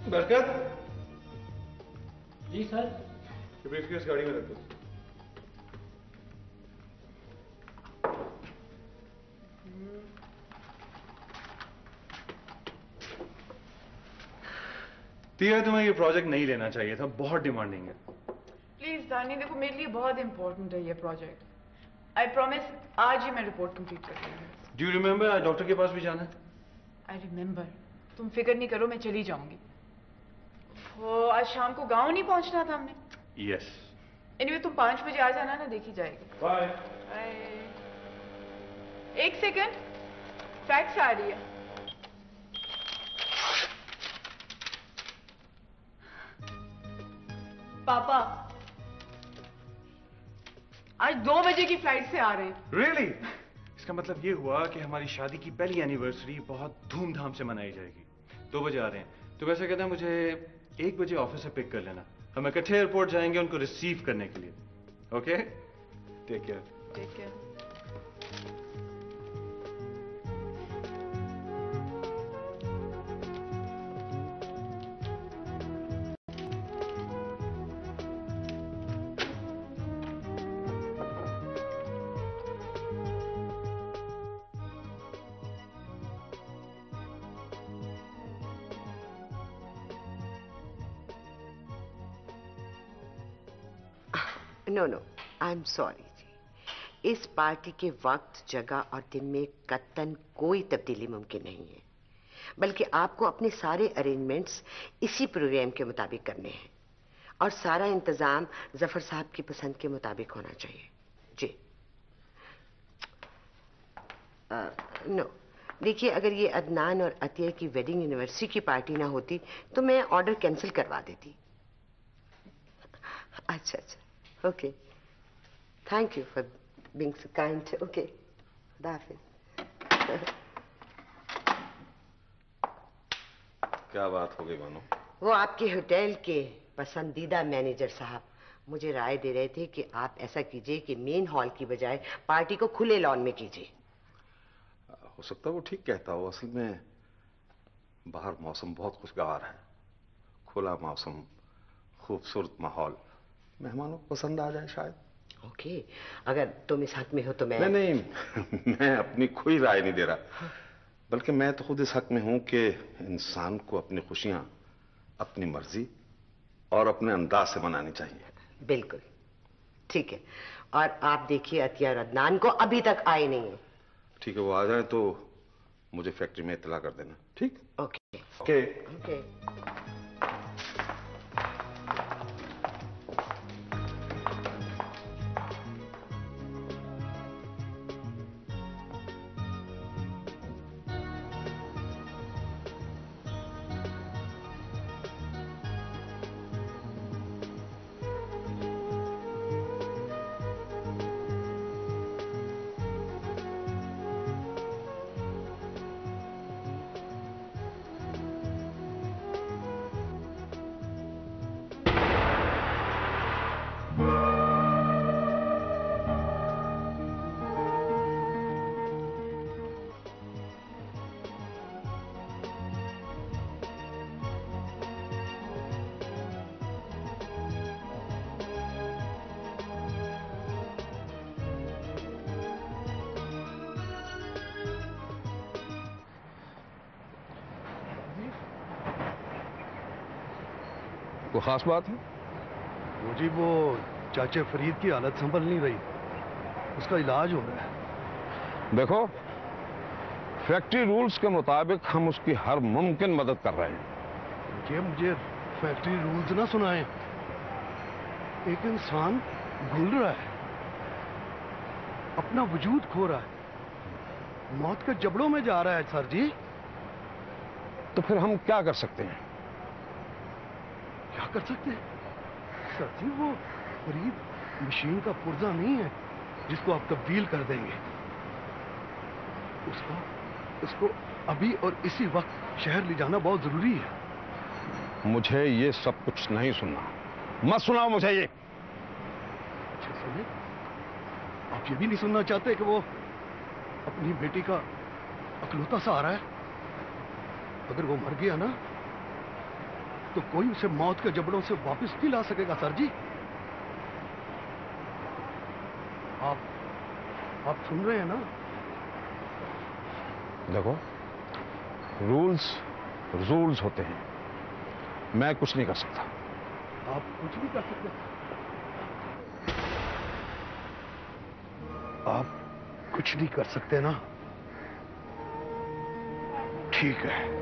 बरकत। जी सर। ये ब्रीफकेस गाड़ी में रख दो। तिया, तुम्हें ये प्रोजेक्ट नहीं लेना चाहिए था, बहुत डिमांडिंग है। प्लीज दानी, देखो मेरे लिए बहुत इंपॉर्टेंट है ये प्रोजेक्ट। आई प्रॉमिस आज ही मैं रिपोर्ट कंप्लीट कर दूंगी। डू यू रिमेंबर आज डॉक्टर के पास भी जाना है? I remember. तुम फिक्र नहीं करो, मैं चली जाऊंगी। वो आज शाम को गांव नहीं पहुंचना था हमने? यस। एनीवे तुम 5 बजे आ जाना ना, देखी जाएगी। बाय। बाय। एक सेकंड, फैक्स आ रही है। पापा आज 2 बजे की फ्लाइट से आ रहे हैं। रियली? इसका मतलब ये हुआ कि हमारी शादी की पहली एनिवर्सरी बहुत धूमधाम से मनाई जाएगी। 2 बजे आ रहे हैं, तो वैसे कहते हैं मुझे 1 बजे ऑफिस से पिक कर लेना। हम इकट्ठे एयरपोर्ट जाएंगे उनको रिसीव करने के लिए। Okay? Take care. Take care. No no, I am sorry जी। इस पार्टी के वक्त, जगह और दिन में कतई कोई तब्दीली मुमकिन नहीं है, बल्कि आपको अपने सारे अरेंजमेंट्स इसी प्रोग्राम के मुताबिक करने हैं और सारा इंतजाम जफर साहब की पसंद के मुताबिक होना चाहिए जी। नो, देखिए, अगर ये अदनान और अतिया की वेडिंग एनिवर्सरी की पार्टी ना होती तो मैं ऑर्डर कैंसिल करवा देती। अच्छा अच्छा, okay, thank you for being so kind. Okay, खुदा हाफिज। क्या बात हो गई बानो? वो आपके होटल के पसंदीदा मैनेजर साहब मुझे राय दे रहे थे कि आप ऐसा कीजिए कि मेन हॉल की बजाय पार्टी को खुले लॉन में कीजिए। हो सकता है वो ठीक कहता हो। असल में बाहर मौसम बहुत खुशगवार है, खुला मौसम, खूबसूरत माहौल, मेहमानों को पसंद आ जाए शायद। ओके, अगर तुम इस हक में हो तो मैं नहीं मैं अपनी कोई राय नहीं दे रहा, बल्कि मैं तो खुद इस हक में हूं कि इंसान को अपनी खुशियां अपनी मर्जी और अपने अंदाज से मनानी चाहिए। बिल्कुल ठीक है। और आप देखिए, अतिया और अदनान को अभी तक आए नहीं है। ठीक है, वो आ जाए तो मुझे फैक्ट्री में इत्तला कर देना। ठीक? Okay okay okay. कोई खास बात है? जी वो चाचा फरीद की हालत संभल नहीं रही, उसका इलाज हो रहा है। देखो, फैक्ट्री रूल्स के मुताबिक हम उसकी हर मुमकिन मदद कर रहे हैं। ये मुझे फैक्ट्री रूल्स ना सुनाएं। एक इंसान घुल रहा है, अपना वजूद खो रहा है, मौत के जबड़ों में जा रहा है सर जी। तो फिर हम क्या कर सकते हैं? क्या कर सकते हैं सर जी? वो फरीद मशीन का पुर्जा नहीं है जिसको आप तब्दील कर देंगे। उसको अभी और इसी वक्त शहर ले जाना बहुत जरूरी है। मुझे ये सब कुछ नहीं सुनना, मत सुनाओ मुझे ये। अच्छा सुनिए, आप ये भी नहीं सुनना चाहते कि वो अपनी बेटी का अकलौता सहारा है? अगर वो मर गया ना तो कोई उसे मौत के जबड़ों से वापस नहीं ला सकेगा सर जी। आप सुन रहे हैं ना? देखो, रूल्स होते हैं, मैं कुछ नहीं कर सकता। आप कुछ नहीं कर सकते? आप कुछ नहीं कर सकते ना? ठीक है।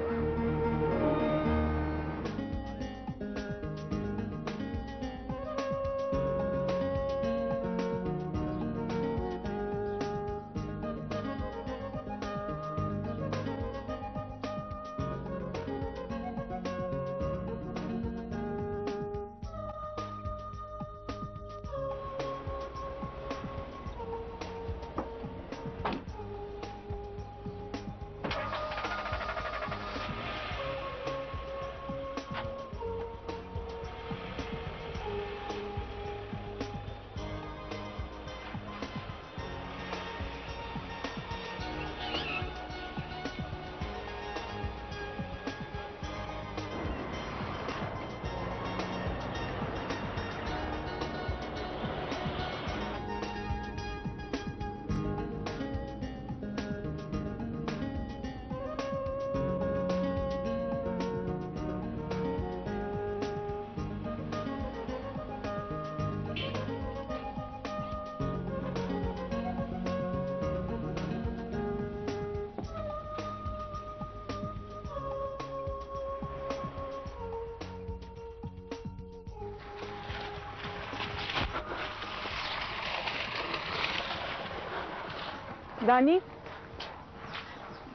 दानी,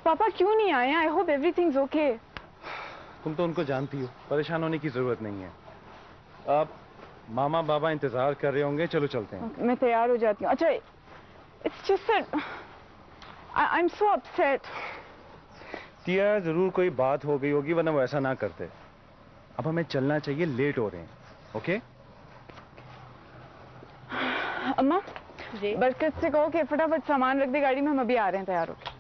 पापा क्यों नहीं आए? I hope everything's okay. तुम तो उनको जानती हो, परेशान होने की जरूरत नहीं है। अब मामा बाबा इंतजार कर रहे होंगे, चलो चलते हैं। मैं तैयार हो जाती हूँ। अच्छा, it's just that I am so upset. Tia, जरूर कोई बात हो गई होगी, वरना वो ऐसा ना करते। अब हमें चलना चाहिए, लेट हो रहे हैं। ओके? अम्मा जी, बरकत से कहो कि फटाफट सामान रख दे गाड़ी में, हम अभी आ रहे हैं तैयार होकर।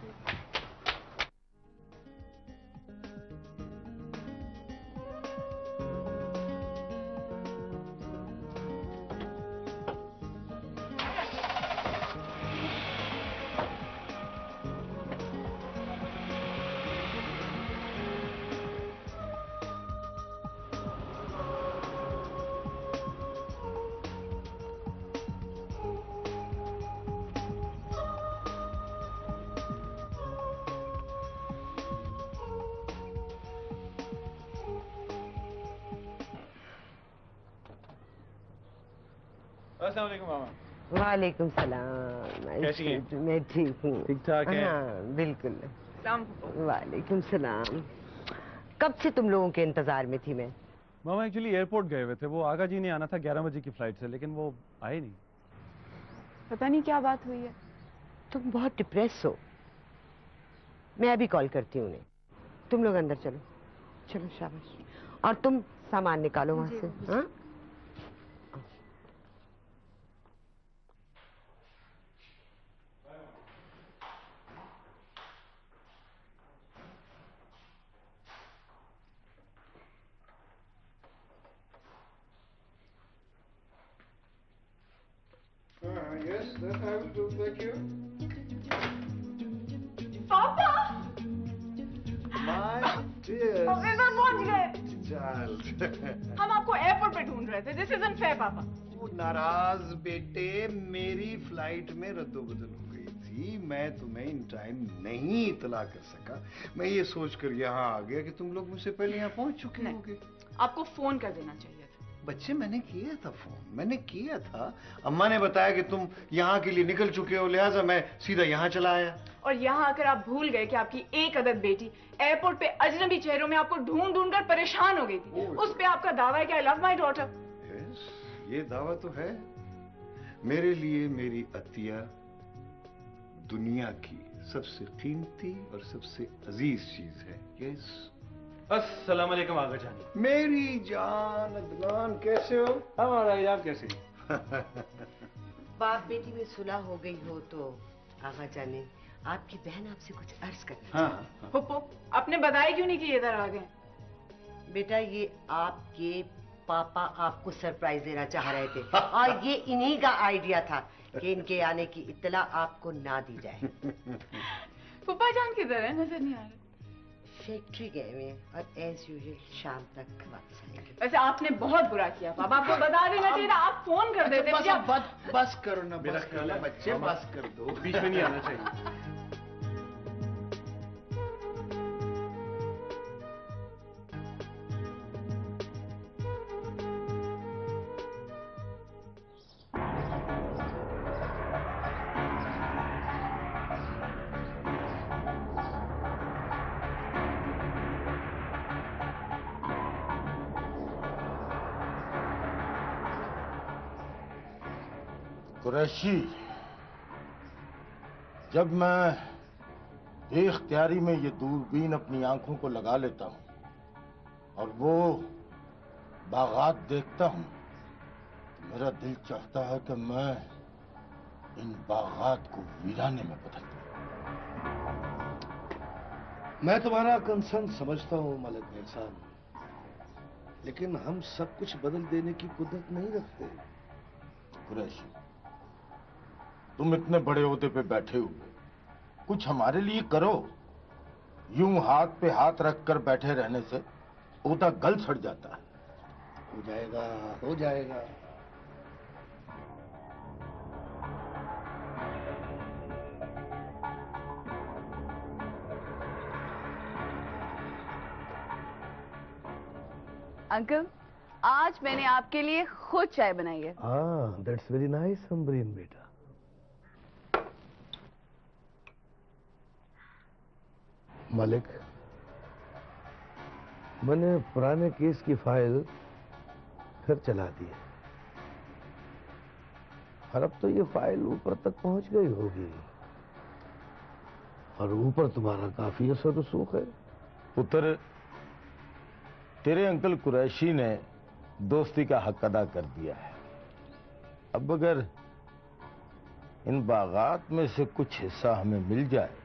अस्सलाम वालेकुम मामा। वालेकुम सलाम। कैसी हैं? मैं ठीक हूँ। ठीक ठाक है? हाँ बिल्कुल। सलाम। वालेकुम सलाम। कब से तुम लोगों के इंतजार में थी मैं? मामा एक्चुअली एयरपोर्ट गए हुए थे, वो आगा जी ने आना था 11 बजे की फ्लाइट से, लेकिन वो आए नहीं। पता नहीं क्या बात हुई है। तुम बहुत डिप्रेस हो। मैं अभी कॉल करती हूँ उन्हें। तुम लोग अंदर चलो। चलो शाबाश। और तुम सामान निकालो वहां से। हाँ? Yes, that I will do. Thank you. पापा, My dear हम इधर पहुंच गए। child. हम आपको एयरपोर्ट पे ढूंढ रहे थे। दिस इजंट फेयर पापा। वो नाराज बेटे, मेरी फ्लाइट में रद्दोबदल हो गई थी। मैं तुम्हें इन टाइम नहीं इतला कर सका। मैं ये सोचकर यहाँ आ गया कि तुम लोग मुझसे पहले यहाँ पहुंच चुके होगे। आपको फोन कर देना चाहिए था। बच्चे मैंने किया था फोन, मैंने किया था। अम्मा ने बताया कि तुम यहाँ के लिए निकल चुके हो, लिहाजा मैं सीधा यहाँ चला आया। और यहाँ आकर आप भूल गए कि आपकी एक अदद बेटी एयरपोर्ट पे अजनबी चेहरों में आपको ढूंढ ढूंढ कर परेशान हो गई थी। उस पे आपका दावा है कि आई लव माई डॉटर। ये दावा तो है। मेरे लिए मेरी अतिया दुनिया की सबसे कीमती और सबसे अजीज चीज है। यस। अस्सलाम वालेकुम आगा जान। मेरी जान अदनान, कैसे हो? हमारा आप कैसे? बाप बेटी में सुलह हो गई हो तो आगा जाने आपकी बहन आपसे कुछ अर्ज करना हाँ, चाहती है। पुप्पो, आपने बताया क्यों नहीं कि ये इधर आ गए? बेटा ये आपके पापा आपको सरप्राइज देना चाह रहे थे और ये इन्हीं का आइडिया था कि इनके आने की इत्तला आपको ना दी जाए। पुप्पा जान किधर है? नजर नहीं आ रहे। फैक्ट्री गए हुए हैं और एज यूजुअल शाम तक वापस आएंगे। वैसे आपने बहुत बुरा किया पापा, आपको बता देना चाहिए था, आप फोन कर देते। बस करो ना, बस करो ना बच्चे, बस कर दो। बीच में नहीं आना चाहिए। कुरैशी, जब मैं बेख्तियारी में ये दूरबीन अपनी आंखों को लगा लेता हूं और वो बागात देखता हूं तो मेरा दिल चाहता है कि मैं इन बागात को वीराने में बदल दूं। मैं तुम्हारा कंसर्न समझता हूं मलिक भाई साहब, लेकिन हम सब कुछ बदल देने की कुदरत नहीं रखते। कुरैशी, तुम इतने बड़े ओहदे पे बैठे हुए, कुछ हमारे लिए करो। यूं हाथ पे हाथ रखकर बैठे रहने से ओहदा गल सड़ जाता है। हो जाएगा, हो जाएगा। अंकल, आज मैंने आपके लिए खुद चाय बनाई है। हाँ, दैट्स वेरी नाइस अम्बरीन बेटा। मलिक, मैंने पुराने केस की फाइल फिर चला दी है और अब तो ये फाइल ऊपर तक पहुंच गई होगी और ऊपर तुम्हारा काफी असर रसूख है। पुत्र, तेरे अंकल कुरैशी ने दोस्ती का हक अदा कर दिया है। अब अगर इन बागात में से कुछ हिस्सा हमें मिल जाए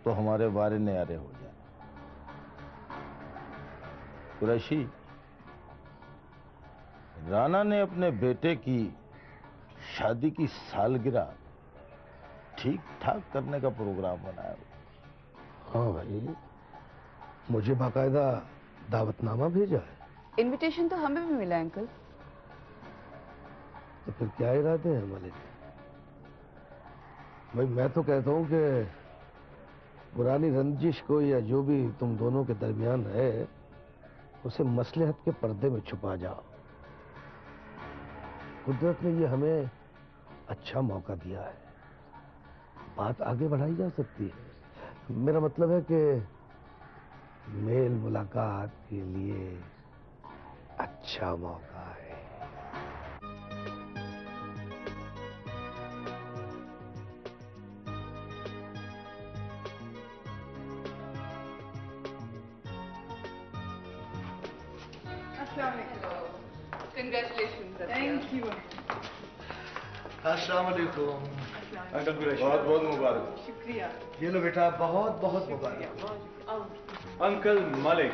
तो हमारे वारे न्यारे हो जाए। कुरैशी, राना ने अपने बेटे की शादी की सालगिरह ठीक ठाक करने का प्रोग्राम बनाया। हाँ भाई, मुझे बाकायदा दावतनामा भेजा है। इनविटेशन तो हमें भी मिला है अंकल। तो फिर क्या इरादे हैं मलिक? भाई मैं तो कहता हूं कि पुरानी रंजिश को या जो भी तुम दोनों के दरमियान है उसे मसलहत के पर्दे में छुपा जाओ। कुदरत ने ये हमें अच्छा मौका दिया है, बात आगे बढ़ाई जा सकती है। मेरा मतलब है कि मेल मुलाकात के लिए अच्छा मौका है। Congratulations. Thank you. अस्सलाम वालेकुम। अंकल कुरैशी, बहुत बहुत मुबारक। शुक्रिया। ये लो बेटा, बहुत बहुत मुबारक। अंकल मलिक,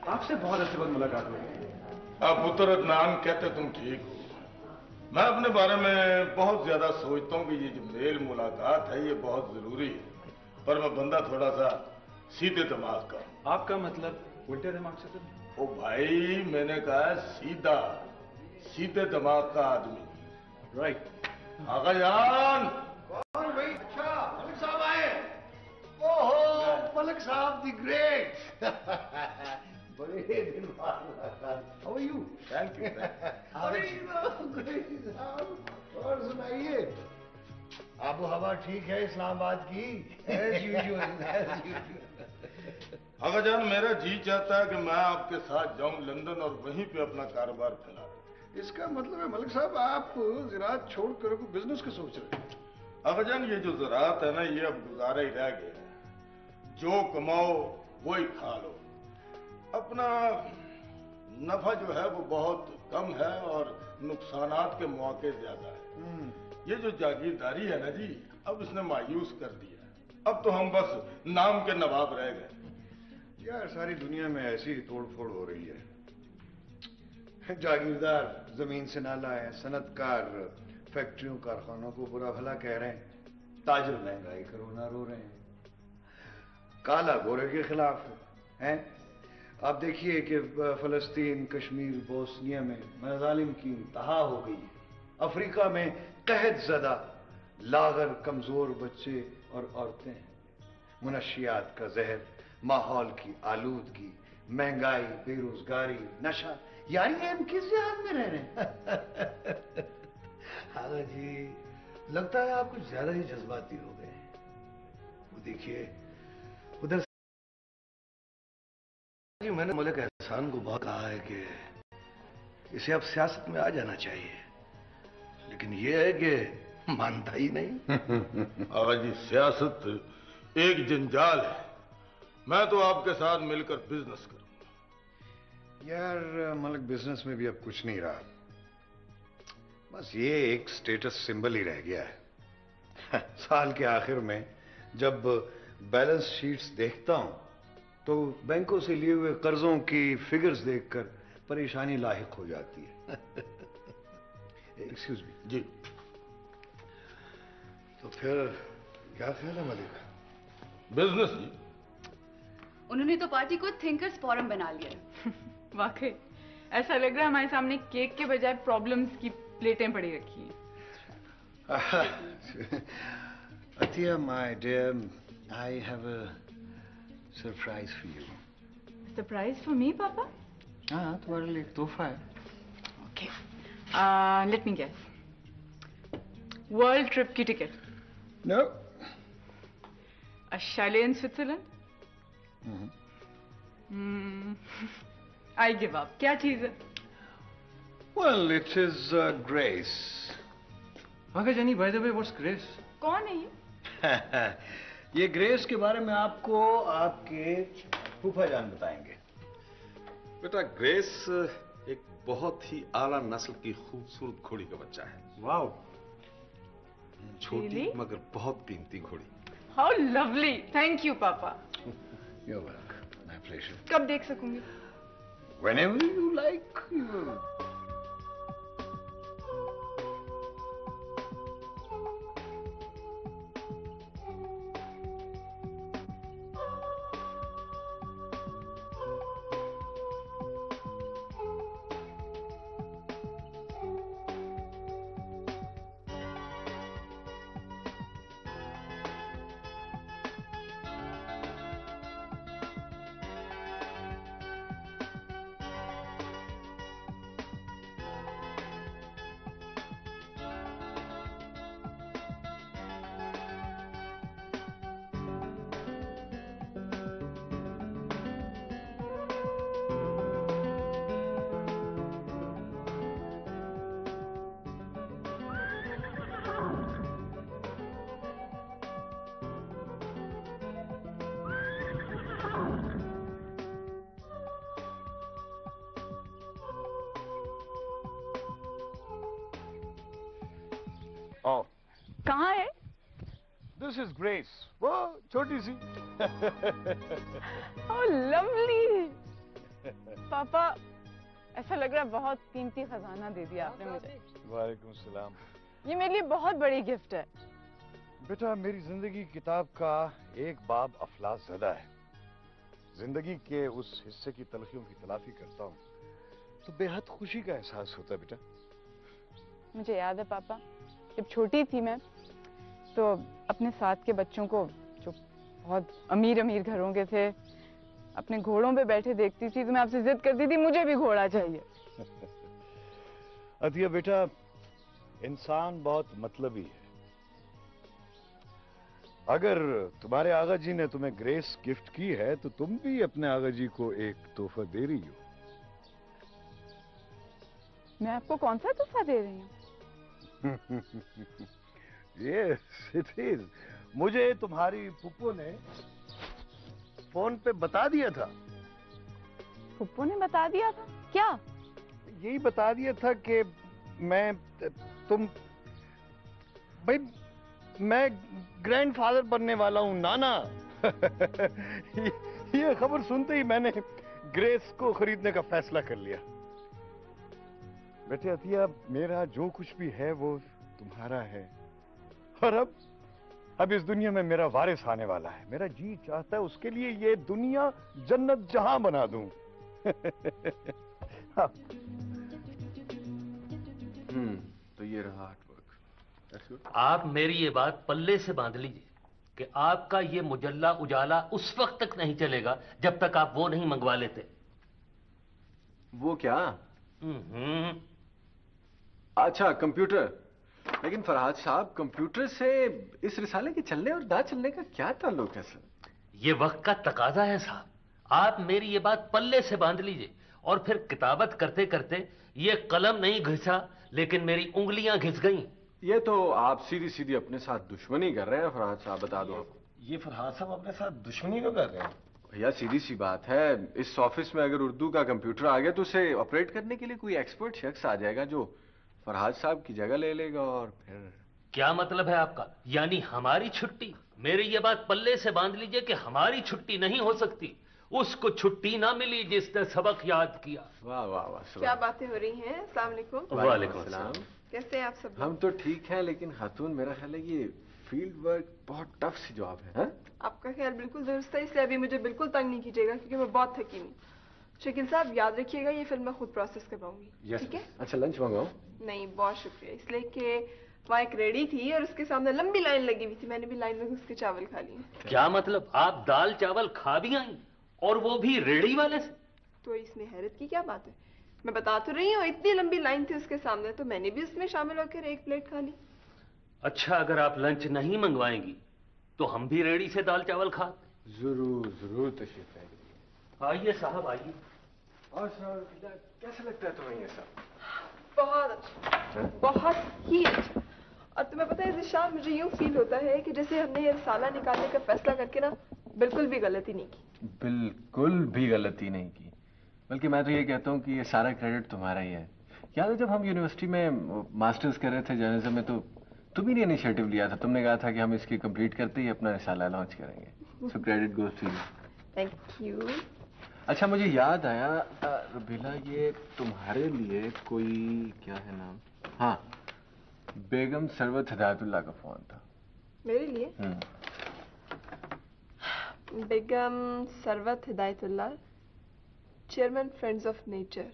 आपसे बहुत अच्छे बाद मुलाकात हुई। अब पुत्र अदनान, कहते तुम ठीक हो। मैं अपने बारे में बहुत ज्यादा सोचता हूँ कि ये जो मेल मुलाकात है ये बहुत जरूरी है, पर मैं बंदा थोड़ा सा सीधे दिमाग का हूं। आपका मतलब उल्टे दिमाग से तो? ओ भाई, मैंने कहा सीधा, सीधे दिमाग का आदमी। राइट। आगा जान। कौन भाई? अच्छा, मलिक साहब आए। ओहो, मलिक साहब दी ग्रेट। बड़े दिन बाद मुलाकात। How are you? Thank you. और सुनाइए, आबो हवा ठीक है इस्लामाबाद की? As usual, as usual। आगा जान, मेरा जी चाहता है कि मैं आपके साथ जाऊं लंदन और वहीं पे अपना कारोबार फैला दूं। इसका मतलब है मलिक साहब आप ज़राअत छोड़कर बिजनेस का सोच रहे हैं? आगा जान, ये जो ज़राअत है ना, ये अब गुजारा ही रह गया है। जो कमाओ वही खा लो। अपना नफा जो है वो बहुत कम है और नुकसानात के मौके ज्यादा है। ये जो जागीरदारी है ना जी, अब इसने मायूस कर दिया। अब तो हम बस नाम के नवाब रह गए। यार सारी दुनिया में ऐसी ही तोड़ फोड़ हो रही है। जागीरदार जमीन से नाला है, सनतकार फैक्ट्रियों कारखानों को बुरा भला कह रहे हैं, ताजर महंगाई का रोना रो रहे हैं, काला गोरे के खिलाफ है। आप देखिए कि फलस्तीन, कश्मीर, बोस्निया में मजालिम की इंतहा हो गई है। अफ्रीका में कहत ज़दा लागर कमजोर बच्चे और औरतें हैं। मुनशियात का जहर, माहौल की आलूदगी, महंगाई, बेरोजगारी, नशा, यानी हम किस जहाज में रह रहे हैं? हाँ जी, लगता है आप कुछ ज्यादा ही जज्बाती हो गए हैं। वो देखिए उधर जी, मैंने मलिक एहसान को बहुत कहा है कि इसे अब सियासत में आ जाना चाहिए, लेकिन ये है कि मानता ही नहीं। आगा जी, सियासत एक जंजाल है। मैं तो आपके साथ मिलकर बिजनेस करूंगा। यार मलिक, बिजनेस में भी अब कुछ नहीं रहा, बस ये एक स्टेटस सिंबल ही रह गया है। साल के आखिर में जब बैलेंस शीट्स देखता हूं तो बैंकों से लिए हुए कर्जों की फिगर्स देखकर परेशानी लाहिक हो जाती है। एक्सक्यूज मी जी। तो फिर क्या ख्याल है मलिक? बिजनेस जी। उन्होंने तो पार्टी को थिंकर्स फोरम बना लिया है। वाकई ऐसा लग रहा है हमारे सामने केक के बजाय प्रॉब्लम्स की प्लेटें पड़ी रखी हैं। Atiya my dear, I have a surprise for you. Surprise for me पापा? हाँ, तुम्हारे लिए एक तोहफा है। Okay, let me guess. World trip की ticket? No. A chalet in Switzerland? I give up. क्या चीज है? Well, it is Grace. आगे जानी, by the way, what's Grace? कौन है ये? ये ग्रेस के बारे में आपको आपके फूफा जान बताएंगे। बेटा, ग्रेस एक बहुत ही आला नस्ल की खूबसूरत घोड़ी का बच्चा है। वाओ। छोटी Really? मगर बहुत कीमती घोड़ी। How lovely. Thank you, पापा। You're welcome. My pleasure. कब देख सकूंगी? Whenever you like. Oh, कहाँ है? this is Grace. वो छोटी सी। Oh, lovely. पापा, ऐसा लग रहा है बहुत कीमती खजाना दे दिया आपने मुझे। वालेकुम सलाम। ये मेरे लिए बहुत बड़ी गिफ्ट है। बेटा, मेरी जिंदगी की किताब का एक बाब अफलास ज़दा है। जिंदगी के उस हिस्से की तलखियों की तलाफी करता हूँ तो बेहद खुशी का एहसास होता है बेटा। मुझे याद है पापा, जब छोटी थी मैं तो अपने साथ के बच्चों को, जो बहुत अमीर अमीर घरों के थे, अपने घोड़ों पे बैठे देखती थी तो मैं आपसे जिद करती थी मुझे भी घोड़ा चाहिए। अतिया बेटा, इंसान बहुत मतलबी है। अगर तुम्हारे आगा जी ने तुम्हें ग्रेस गिफ्ट की है तो तुम भी अपने आगा जी को एक तोहफा दे रही हो। मैं आपको कौन सा तोहफा दे रही हूँ? Yes it is. मुझे तुम्हारी पुप्पो ने फोन पे बता दिया था। पुप्पो ने बता दिया था? क्या? यही बता दिया था कि भाई मैं ग्रैंडफादर बनने वाला हूं, नाना। ये खबर सुनते ही मैंने ग्रेस को खरीदने का फैसला कर लिया। बेटे अतिया, मेरा जो कुछ भी है वो तुम्हारा है। और अब इस दुनिया में मेरा वारिस आने वाला है। मेरा जी चाहता है उसके लिए ये दुनिया जन्नत जहां बना दूं। तो ये रहा आर्टवर्क। आप मेरी ये बात पल्ले से बांध लीजिए कि आपका ये मुजल्ला उजाला उस वक्त तक नहीं चलेगा जब तक आप वो नहीं मंगवा लेते। वो क्या? अच्छा, कंप्यूटर। लेकिन फरहाद साहब, कंप्यूटर से इस रिसाले के चलने और ना चलने का क्या ताल्लुक है सर? ये वक्त का तकाजा है साहब। आप मेरी ये बात पल्ले से बांध लीजिए और फिर किताबत करते करते ये कलम नहीं घिसा लेकिन मेरी उंगलियां घिस गईं। ये तो आप सीधी सीधी अपने साथ दुश्मनी कर रहे हैं फरहाद साहब, बता दो आपको। ये फरहाद साहब अपने साथ दुश्मनी क्यों कर रहे हैं? भैया सीधी सी बात है, इस ऑफिस में अगर उर्दू का कंप्यूटर आ गया तो उसे ऑपरेट करने के लिए कोई एक्सपर्ट शख्स आ जाएगा जो फरहाद साहब की जगह ले लेगा। और फिर क्या मतलब है आपका? यानी हमारी छुट्टी? मेरी ये बात पल्ले से बांध लीजिए कि हमारी छुट्टी नहीं हो सकती। उसको छुट्टी ना मिली जिसने सबक याद किया। वाह वाह वाह। क्या बातें हो रही हैं? अस्सलाम वालेकुम। वालेकुम अस्सलाम। कैसे हैं आप सब? हम तो ठीक है, लेकिन खातून मेरा ख्याल है ये फील्ड वर्क बहुत टफ सी जॉब है। आपका ख्याल बिल्कुल दुरुस्त है, इसलिए अभी मुझे बिल्कुल तंग नहीं कीजिएगा क्योंकि मैं बहुत थकी हूँ। शकील साहब याद रखिएगा ये फिल्म मैं खुद प्रोसेस करवाऊंगी। ठीक है? अच्छा, लंच मंगाओ? नहीं बहुत शुक्रिया, इसलिए कि वहाँ एक रेडी थी और उसके सामने लंबी लाइन लगी हुई थी। मैंने भी लाइन में घुस के चावल खा लिए। क्या मतलब? आप दाल चावल खा भी आई और वो भी रेडी वाले से? तो इसमें हैरत की क्या बात है? मैं बता तो रही हूँ, इतनी लंबी लाइन थी उसके सामने तो मैंने भी उसमें शामिल होकर एक प्लेट खा ली। अच्छा, अगर आप लंच नहीं मंगवाएंगी तो हम भी रेडी से दाल चावल खा। जरूर जरूर तशरीफ लाइए। आइए साहब आइए। और सर कैसा लगता है तुम्हें ये सब? बहुत अच्छा, बहुत ही अच्छा। और तुम्हें पता है ज़िशान, मुझे यूं फील होता है कि जैसे हमने ये रिसाला निकालने का फैसला करके ना बिल्कुल भी गलती नहीं की। बिल्कुल भी गलती नहीं की, बल्कि मैं तो ये कहता हूँ कि ये सारा क्रेडिट तुम्हारा ही है। याद है जब हम यूनिवर्सिटी में मास्टर्स कर रहे थे जर्नलिज्म में, तो तुम ही ने इनिशिएटिव लिया था। तुमने कहा था कि हम इसकी कंप्लीट करते ही अपना रिसाला लॉन्च करेंगे। So credit goes to you. Thank you. अच्छा, मुझे याद आया रुबीला, ये तुम्हारे लिए कोई क्या है नाम? हाँ, बेगम सरवत हिदायतुल्लाह का फोन था। मेरे लिए? Begum Sarwat Hidayatullah, chairman friends of nature.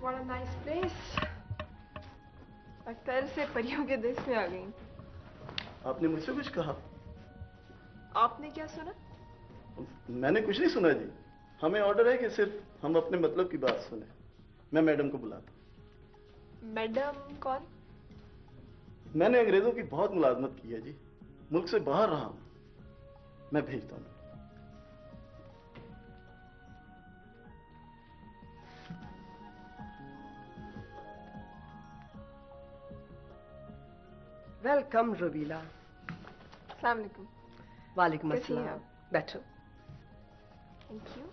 What a nice place. लगता है से परियों के देश में आ गई। आपने मुझसे कुछ कहा? आपने क्या सुना? मैंने कुछ नहीं सुना जी। हमें ऑर्डर है कि सिर्फ हम अपने मतलब की बात सुने। मैं मैडम को बुलाता। मैडम कौन? मैंने अंग्रेजों की बहुत मुलाजमत की है जी, मुल्क से बाहर रहा हूं। मैं भेजता हूं। वेलकम रुबीला। अस्सलाम वालेकुम। वालेकुम कैसी हैं अस्सलाम। आप? बैठो। Thank you.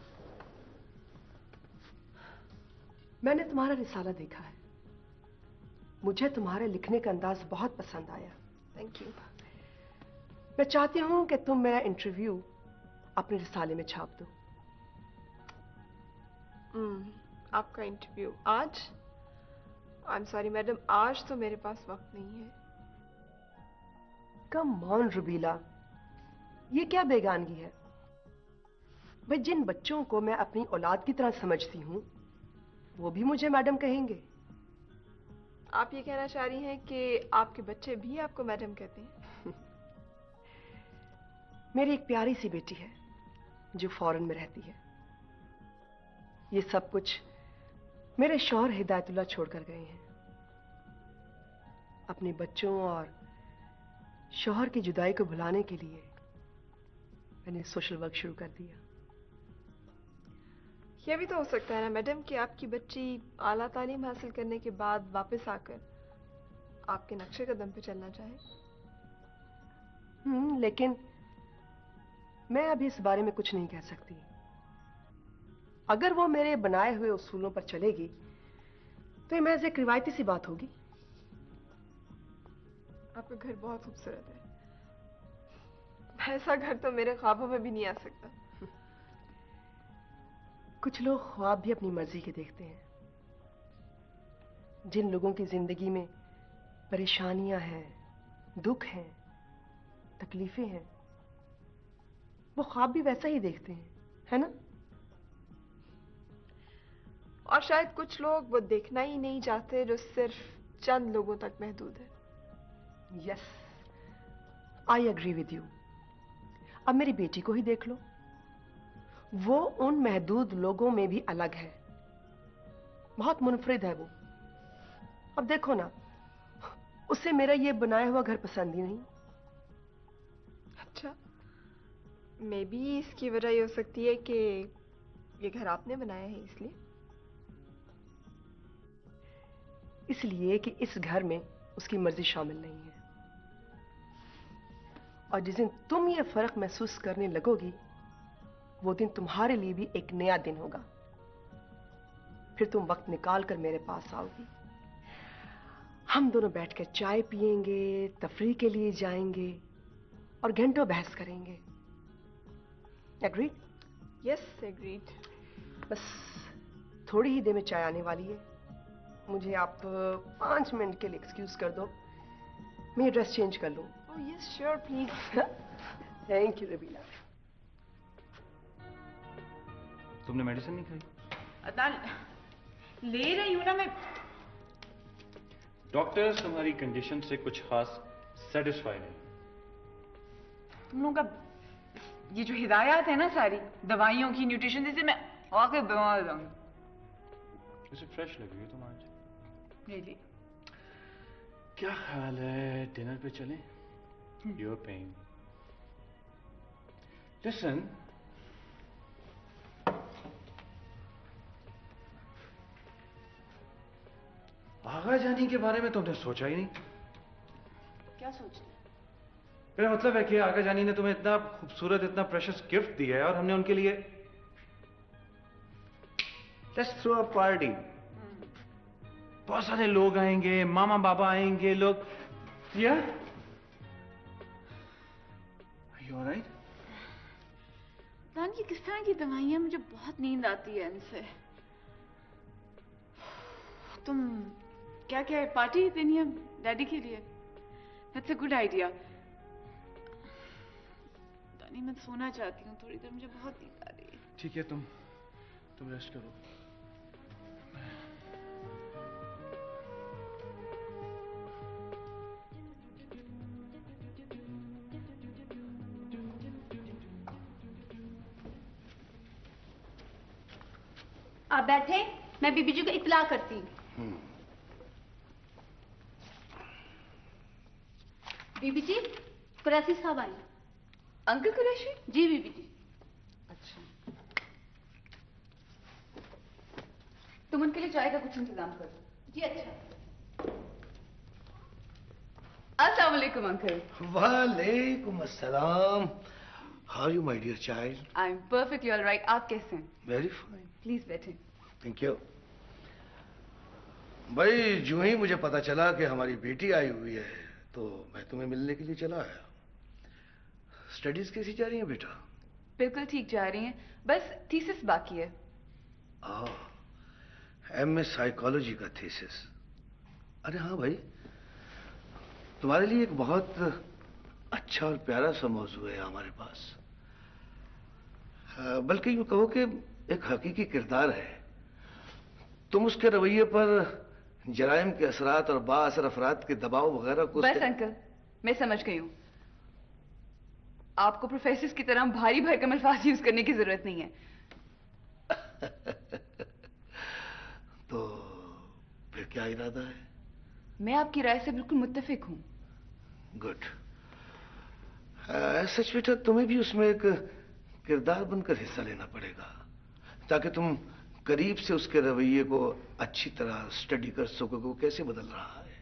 मैंने तुम्हारा रिसाला देखा है, मुझे तुम्हारे लिखने का अंदाज बहुत पसंद आया। Thank you. मैं चाहती हूं कि तुम मेरा इंटरव्यू अपने रिसाले में छाप दो। आपका इंटरव्यू आज? आई एम सॉरी मैडम, आज तो मेरे पास वक्त नहीं है। कम ऑन रुबीला, ये क्या बेगानगी है? भाई जिन बच्चों को मैं अपनी औलाद की तरह समझती हूं वो भी मुझे मैडम कहेंगे। आप ये कहना चाह रही हैं कि आपके बच्चे भी आपको मैडम कहते हैं? मेरी एक प्यारी सी बेटी है जो फॉरेन में रहती है। ये सब कुछ मेरे शौहर हिदायतुल्लाह छोड़कर गए हैं। अपने बच्चों और शौहर की जुदाई को भुलाने के लिए मैंने सोशल वर्क शुरू कर दिया। यह भी तो हो सकता है ना मैडम कि आपकी बच्ची आला तालीम हासिल करने के बाद वापस आकर आपके नक्शे कदम पे चलना चाहे। लेकिन मैं अभी इस बारे में कुछ नहीं कह सकती। अगर वो मेरे बनाए हुए उसूलों पर चलेगी तो ये महज एक रिवायती सी बात होगी। आपका घर बहुत खूबसूरत है, ऐसा घर तो मेरे ख्वाबों में भी नहीं आ सकता। कुछ लोग ख्वाब भी अपनी मर्जी के देखते हैं। जिन लोगों की जिंदगी में परेशानियां हैं, दुख हैं, तकलीफें हैं, वो ख्वाब भी वैसा ही देखते हैं, है ना? और शायद कुछ लोग वो देखना ही नहीं चाहते जो सिर्फ चंद लोगों तक महदूद है। Yes, I agree with you. अब मेरी बेटी को ही देख लो, वो उन महदूद लोगों में भी अलग है, बहुत मुनफरिद है वो। अब देखो ना, उसे मेरा ये बनाया हुआ घर पसंद ही नहीं। अच्छा, मे बी इसकी वजह ये हो सकती है कि ये घर आपने बनाया है, इसलिए कि इस घर में उसकी मर्जी शामिल नहीं है। और जिस दिन तुम ये फर्क महसूस करने लगोगी वो दिन तुम्हारे लिए भी एक नया दिन होगा। फिर तुम वक्त निकाल कर मेरे पास आओगी, हम दोनों बैठकर चाय पिएंगे, तफरीह के लिए जाएंगे और घंटों बहस करेंगे। एग्रीड? Yes, agreed. बस थोड़ी ही देर में चाय आने वाली है, मुझे आप 5 मिनट के लिए एक्सक्यूज कर दो, मैं ड्रेस चेंज कर लूं। Oh yes sure please. Thank you Rabila. तुमने मेडिसिन नहीं खाई? अदनान, ले रही हूं ना मैं। डॉक्टर्स तुम्हारी कंडीशन से कुछ खास सेटिस्फाई नहीं। तुम लोगों का ये जो हिदायत है ना सारी दवाइयों की, न्यूट्रिशन, जैसे मैं वाकई बीमार हो जाऊंगी। वैसे फ्रेश लग रही हो तुम आज। रियली? क्या ख्याल है डिनर पे चलें? You're paying. Listen. आगा जानी के बारे में तुमने सोचा ही नहीं। क्या सोचते हैं? मेरा मतलब है कि आगा जानी ने तुम्हें इतना खूबसूरत, इतना प्रेशियस गिफ्ट दिया है और हमने उनके लिए Let's throw a party. बहुत सारे लोग आएंगे, मामा बाबा आएंगे, लोग। Yeah? Are you all right? दान, ये किस तरह की दवाइयां? मुझे बहुत नींद आती है इनसे। तुम क्या क्या पार्टी देनी है डैडी के लिए? That's a good idea. दानी, मैं सोना चाहती हूँ थोड़ी देर, मुझे बहुत नींद आ रही है। ठीक है, तुम रेस्ट करो। आप बैठे, मैं बीबी जी को इत्तला करती हूँ। बीबी जी, कुरैशी साहब आए। अंकल कुरैशी? जी बीबी जी। अच्छा, तुम उनके लिए चाय का कुछ इंतजाम करो। जी अच्छा। अस्सलाम वालेकुम अंकल। वालेकुम अस्सलाम। How are you my dear child? I am perfectly alright. आप कैसे हैं? Very fine. प्लीज बैठें। Thank you. भाई जो ही मुझे पता चला कि हमारी बेटी आई हुई है तो मैं तुम्हें मिलने के लिए चला आया। स्टडीज कैसी जा रही हैं बेटा? बिल्कुल ठीक जा रही हैं, बस थीसिस बाकी है। एमए साइकोलॉजी का थीसिस। अरे हाँ भाई, तुम्हारे लिए एक बहुत अच्छा और प्यारा सा मौजू है हमारे पास। बल्कि यूं कहो कि एक हकीकी किरदार है। तुम उसके रवैये पर जराइम के असरात और बाअसर अफराद के दबाव वगैरह को बस अंकल, मैं समझ गई हूँ। आपको प्रोफेसर्स की तरह भारी भरकम अल्फाज यूज करने की जरूरत नहीं है। तो फिर क्या इरादा है? मैं आपकी राय से बिल्कुल मुत्तफिक हूँ। गुड। सच बेटा, तुम्हें भी उसमें एक किरदार बनकर हिस्सा लेना पड़ेगा ताकि तुम करीब से उसके रवैये को अच्छी तरह स्टडी कर सको कि वो कैसे बदल रहा है।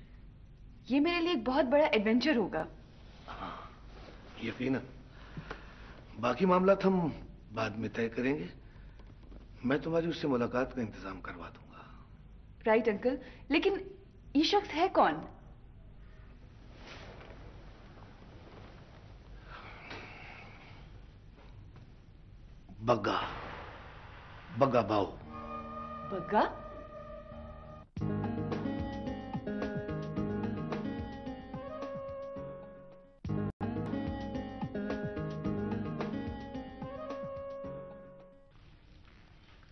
ये मेरे लिए एक बहुत बड़ा एडवेंचर होगा। हाँ, यकीनन। बाकी मामला हम बाद में तय करेंगे। मैं तुम्हारी उससे मुलाकात का इंतजाम करवा दूंगा। राइट अंकल, लेकिन ये शख्स है कौन? बग्गा। बग्गा बाऊ। बग्गा?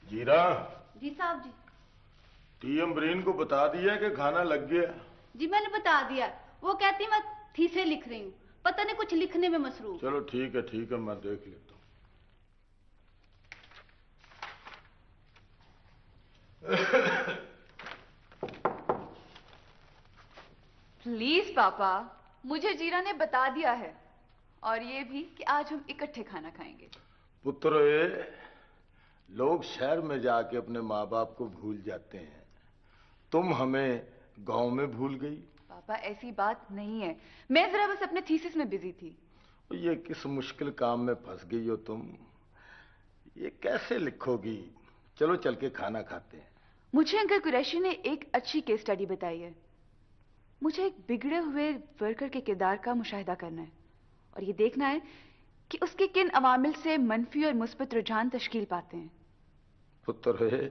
जीरा। जी साहब जी। टी अम्बरीन को बता दिया कि खाना लग गया? जी मैंने बता दिया। वो कहती मैं थीसे लिख रही हूँ, पता नहीं कुछ लिखने में मसरूफ। चलो ठीक है, मैं देख लेता हूँ। प्लीज पापा, मुझे जीरा ने बता दिया है, और ये भी कि आज हम इकट्ठे खाना खाएंगे। पुत्र, लोग शहर में जाके अपने माँ बाप को भूल जाते हैं, तुम हमें गांव में भूल गई। पापा ऐसी बात नहीं है, मैं जरा बस अपने थीसिस में बिजी थी। ये किस मुश्किल काम में फंस गई हो तुम? ये कैसे लिखोगी? चलो चल के खाना खाते हैं। मुझे अंकल कुरैशी ने एक अच्छी केस स्टडी बताई है। मुझे एक बिगड़े हुए वर्कर के किरदार का मुशाहिदा करना है और ये देखना है कि उसके किन अवामिल से मनफी और मुस्बत रुझान तश्कील पाते हैं। पुत्र,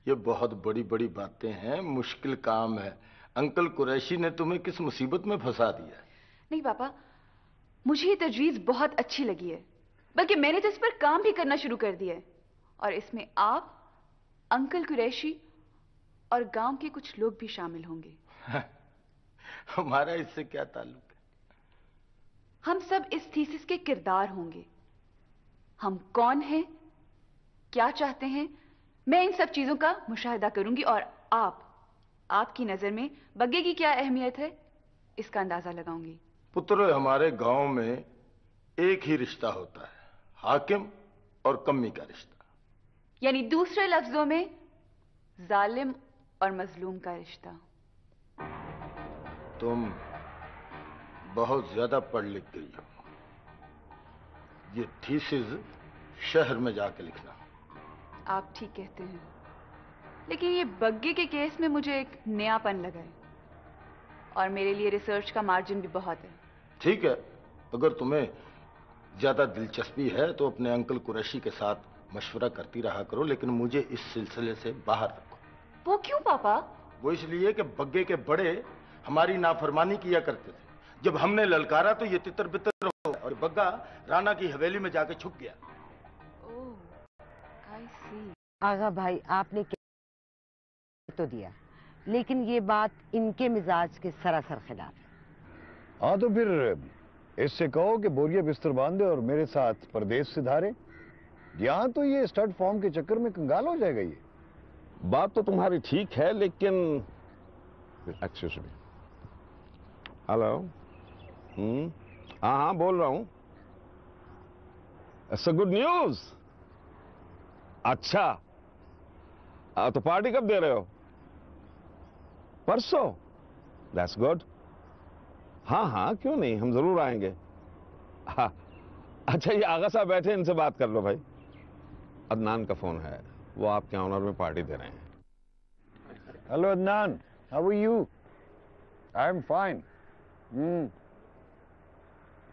ये बहुत बड़ी बड़ी बातें हैं, मुश्किल काम है। अंकल कुरैशी ने तुम्हें किस मुसीबत में फंसा दिया? नहीं पापा, मुझे ये तजवीज बहुत अच्छी लगी है, बल्कि मैंने तो इस पर काम भी करना शुरू कर दिया है, और इसमें आप, अंकल कुरैशी और गांव के कुछ लोग भी शामिल होंगे। हमारा इससे क्या ताल्लुक है? हम सब इस थीसिस के किरदार होंगे। हम कौन हैं, क्या चाहते हैं, मैं इन सब चीजों का मुशाहिदा करूंगी, और आपकी नजर में बग्गे की क्या अहमियत है इसका अंदाजा लगाऊंगी। पुत्र, हमारे गांव में एक ही रिश्ता होता है, हाकिम और कम्मी का रिश्ता। यानी दूसरे लफ्जों में जालिम और मजलूम का रिश्ता। तुम बहुत ज्यादा पढ़ लिख गई हो। ये थीसिस शहर में जाके लिखना। आप ठीक कहते हैं, लेकिन ये बग्गे के केस में मुझे एक नयापन लगा है, और मेरे लिए रिसर्च का मार्जिन भी बहुत है। ठीक है, अगर तुम्हें ज्यादा दिलचस्पी है तो अपने अंकल कुरैशी के साथ मशवरा करती रहा करो, लेकिन मुझे इस सिलसिले से बाहर रखो। वो क्यों पापा? वो इसलिए कि बग्गे के बड़े हमारी नाफरमानी किया करते थे। जब हमने ललकारा तो ये तितर बितर हो गया और बग्गा राणा की हवेली में जाके छुप गया। आगा भाई, आपने तो दिया, लेकिन ये बात इनके मिजाज के सरासर खिलाफ है। हाँ तो फिर इससे कहो कि बोरिया बिस्तर बांधे और मेरे साथ परदेश से धारे। यहाँ तो ये स्टड फॉर्म के चक्कर में कंगाल हो जाएगा। ये बात तो तुम्हारी ठीक है, लेकिन एक्सक्यूज मी। हेलो। हाँ बोल रहा हूं। It's a good news. अच्छा, तो पार्टी कब दे रहे हो? परसों? That's good. हाँ हाँ, क्यों नहीं, हम जरूर आएंगे। हाँ अच्छा, ये आगा साहब बैठे, इनसे बात कर लो भाई। अदनान का फोन है, वो आपके ऑनर में पार्टी दे रहे हैं। Hello Adnan, how are you? I am fine.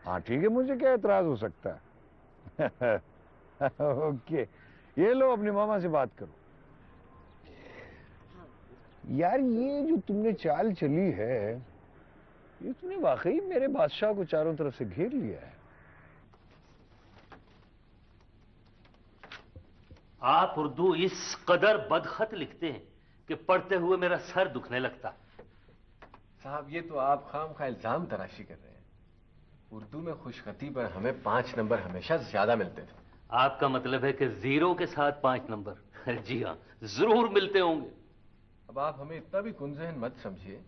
हाँ ठीक है, मुझे क्या एतराज हो सकता है? ओके, ये लो अपनी मामा से बात करो। यार ये जो तुमने चाल चली है, ये तुमने वाकई मेरे बादशाह को चारों तरफ से घेर लिया है। आप उर्दू इस कदर बदखत लिखते हैं कि पढ़ते हुए मेरा सर दुखने लगता। साहब ये तो आप खामखा इल्जाम तराशी कर रहे हैं। उर्दू में खुशखती पर हमें 5 नंबर हमेशा ज्यादा मिलते थे। आपका मतलब है कि 0 के साथ 5 नंबर? जी हाँ, जरूर मिलते होंगे। अब आप हमें इतना भी कुंजहन मत समझिए।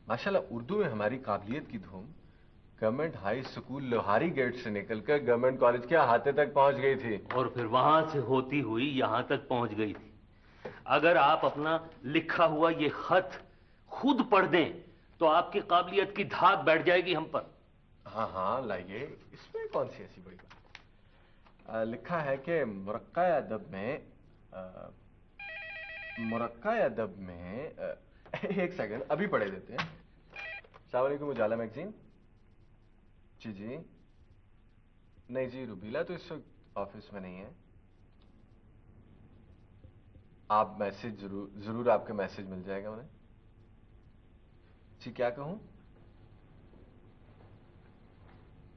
माशाल्लाह उर्दू में हमारी काबिलियत की धूम government high school Lohari gate से निकलकर गवर्नमेंट कॉलेज के अहाते तक पहुंच गई थी, और फिर वहां से होती हुई यहां तक पहुंच गई थी। अगर आप अपना लिखा हुआ ये खत खुद पढ़ दें तो आपकी काबिलियत की धाक बैठ जाएगी हम पर। हाँ हाँ लाइए, इसमें कौन सी ऐसी बड़ी बात। लिखा है कि मुरक्का अदब में एक सेकंड अभी पढ़े देते हैं। अस्सलाम वालेकुम उजाला मैगजीन। जी जी, नहीं जी, रुबीला तो इस वक्त ऑफिस में नहीं है। आप मैसेज जरूर आपका मैसेज मिल जाएगा उन्हें। जी क्या कहूं?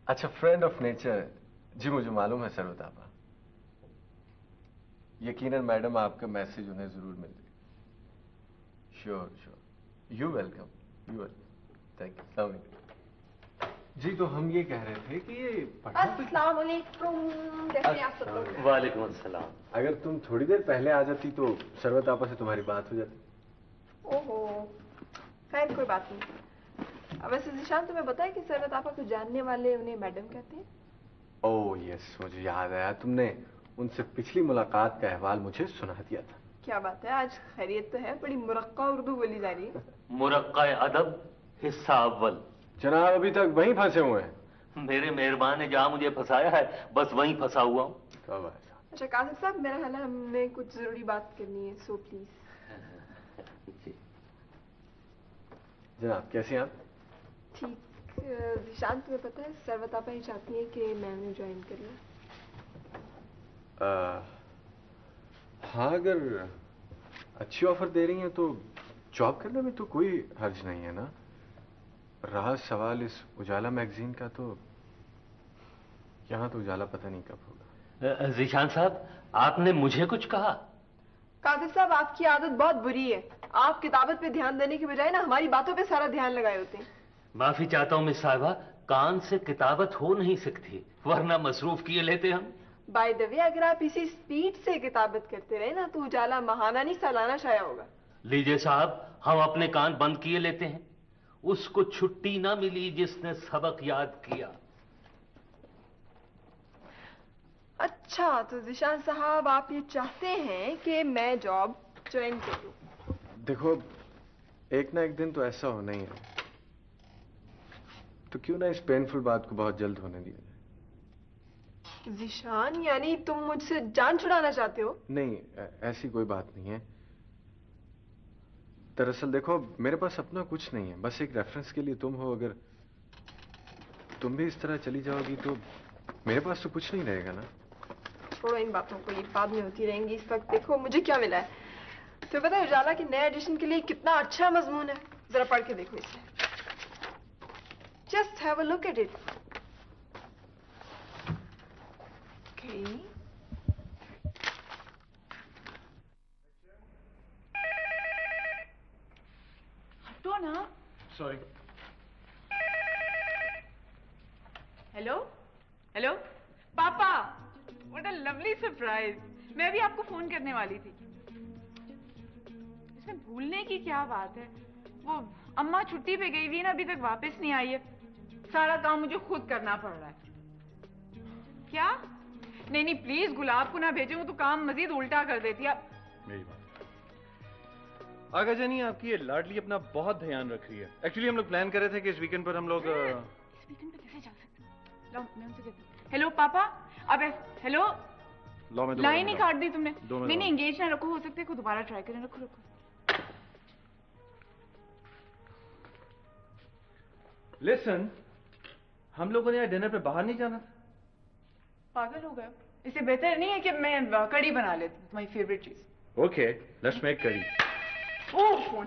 अच्छा, फ्रेंड ऑफ नेचर। जी मुझे मालूम है सरवतापा। यकीनन मैडम आपका मैसेज उन्हें जरूर मिल जाएगा। Sure sure, you welcome, you welcome, thank you. अस्सलाम वालेकुम। जी तो हम ये कह रहे थे कि ये अस्सलाम वालेकुम, कैसे हैं आप सब लोग? वालेकुम अस्सलाम। अगर तुम थोड़ी देर पहले आ जाती तो सरवतापा से तुम्हारी बात हो जाती। ओहो, खैर कोई बात नहीं। वैसे जिशान तुम्हें पता है कि सरवतापा को जानने वाले उन्हें मैडम कहते हैं? ओह यस, मुझे याद आया, तुमने उनसे पिछली मुलाकात का अहवाल मुझे सुना दिया था। क्या बात है, आज खैरियत तो है? बड़ी मुरक्का उर्दू बोली जा रही है। मुरक्का अदब हिस्सा अव्वल। जनाब अभी तक वहीं फंसे हुए हैं। मेरे मेहरबान ने जहां मुझे फंसाया है बस वहीं फंसा हुआ हूं। अच्छा कासिम साहब, मेरा ख्याल है हमें कुछ जरूरी बात करनी है, सो प्लीज। जनाब कैसे हैं आप? ठीक। जिशान तुम्हें पता है सरवतापा ही चाहती है कि मैं उन्हें ज्वाइन कर लूं। हाँ, अगर अच्छी ऑफर दे रही हैं तो जॉब करने में तो कोई हर्ज नहीं है ना। रहा सवाल इस उजाला मैगजीन का, तो यहां तो उजाला पता नहीं कब होगा। जिशान साहब, आपने मुझे कुछ कहा? कादिर साहब, आपकी आदत बहुत बुरी है। आप किताबत पे ध्यान देने की बजाय ना हमारी बातों पे सारा ध्यान लगाए होते हैं। माफी चाहता हूं मिस साहिबा, कान से किताबत हो नहीं सकती, वरना मसरूफ किए लेते हम। बाय द वे, अगर आप इसी स्पीड से किताबत करते रहे ना तो उजाला महाना नहीं सालाना शाया होगा। लीजिए साहब, हम अपने कान बंद किए लेते हैं। उसको छुट्टी ना मिली जिसने सबक याद किया। अच्छा, तो जिशान साहब आप ये चाहते हैं कि मैं जॉब ज्वाइन करूं? देखो, एक ना एक दिन तो ऐसा होना ही है, तो क्यों ना इस पेनफुल बात को बहुत जल्द होने दिया जाए। जिशान, यानी तुम मुझसे जान छुड़ाना चाहते हो? नहीं, ऐसी कोई बात नहीं है। दरअसल देखो, मेरे पास अपना कुछ नहीं है, बस एक रेफरेंस के लिए तुम हो। अगर तुम भी इस तरह चली जाओगी तो मेरे पास तो कुछ नहीं रहेगा ना। छोड़ो इन बातों को, ये बाद में होती रहेंगी। इस वक्त देखो मुझे क्या मिला है। तो पता है उजाला के नए एडिशन के लिए कितना अच्छा मजमून है, जरा पढ़ के देखो इसे। Just have a look at it. Okay, हटो ना। सॉरी। हेलो हेलो पापा, व्हाट अ लवली सरप्राइज। मैं भी आपको फोन करने वाली थी। इसमें भूलने की क्या बात है? वो अम्मा छुट्टी पे गई हुई है ना, अभी तक वापस नहीं आई है। सारा काम मुझे खुद करना पड़ रहा है। क्या? नहीं नहीं प्लीज, गुलाब को ना भेजूं तो काम मजीद उल्टा कर देती है। मेरी बात, आगा जानी आपकी ये लाडली अपना बहुत ध्यान रख रही है। एक्चुअली हम लोग प्लान कर रहे थे कि इस वीकेंड पर हम लोग इस वीकेंड पे कैसे जा सकते हैं? लो मैं उनसे कहती हूँ। हेलो पापा, अब हेलो, लो मैं लाइन ही काट दी तुमने। दो नहीं एंगेज ना रखो, हो सकता है को दोबारा ट्राई करें। रखो रखो। लिसन, हम लोगों ने यार डिनर पे बाहर नहीं जाना था। पागल हो गए? इससे बेहतर नहीं है कि मैं कड़ी बना लेती हूँ, तुम्हारी फेवरेट चीज। ओके, लेट्स मेक करी। ओह फोन